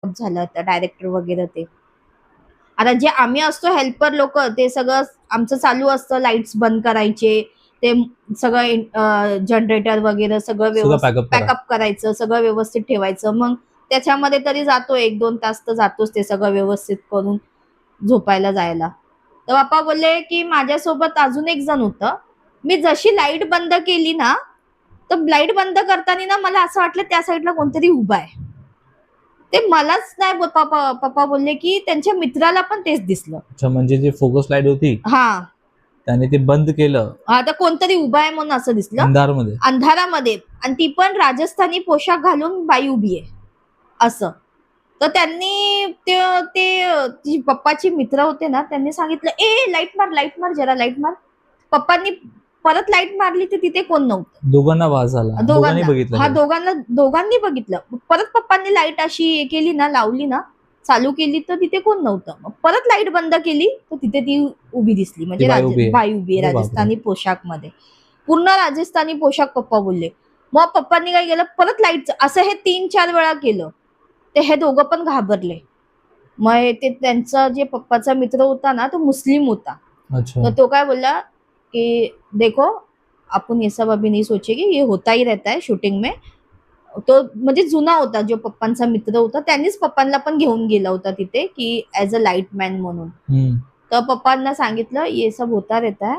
झालं तर डायरेक्टर वगैरे ते. आता जे आम्ही असतो हेल्पर लोक ते सगळं आमचं चालू असतं, लाईट्स बंद करायचे, ते सगळं जनरेटर वगैरे सगळं व्यवस्थित पॅकअप करायचं, सगळं व्यवस्थित ठेवायचं. मग त्याच्यामध्ये तरी जातो 1-2 तास तर जातोच ते सगळं व्यवस्थित करून झोपायला जायला. तर पप्पा बोलले की माझ्यासोबत अजून एक जण होतं. मी जशी लाईट बंद केली ना, तर लाईट बंद करताना ना मला असं वाटलं त्या साईडला कोणतरी उभा आहे. ते मलाच नाही पप्पा बोलले की त्यांच्या मित्राला पण तेच दिसलं. अच्छा, म्हणजे जे फोकस लाईट होती हा त्याने ते बंद केलं. आता कोणतरी उभा आहे म्हणून असं दिसलं अंधारामध्ये, आणि ती पण राजस्थानी पोशाख घालून बाई उभी आहे असं. तर त्यांनी ते ते पप्पाची मित्र होते ना, त्यांनी सांगितलं ए लाईट मार जरा, लाईट मार. पप्पांनी परत लाईट मारली तर तिथे कोण नव्हतं. दोघांना वास झाला, दोघांनी बघितलं. हा दोघांनी बघितलं. परत पप्पांनी लाईट अशी केली ना, लावली ना, चालू केली तर तिथे कोण नव्हतं. परत लाईट बंद केली तर तिथे ती उभी दिसली, म्हणजे बाई उभी आहे राजस्थानी पोशाख मध्ये, पूर्ण राजस्थानी पोशाख. पप्पा बोलले मग पप्पांनी काय केलं, परत लाईट असं हे 3-4 वेळा केलं. ते हे दोघं पण घाबरले. मग ते त्यांचा जे पप्पाचा मित्र होता ना, तो मुस्लिम होता. तर तो काय बोलला की देखो आपण ये सब अभी नहीं सोचेगी, ये होता ही रहता है शूटिंग में. तो म्हणजे जुना होता, जो पप्पांचा मित्र होता, त्यांनीच पप्पांना पण घेऊन गेला होता तिथे की ऍज अ लाईटमॅन म्हणून. तर पप्पांना सांगितलं ये सब होता रहता है.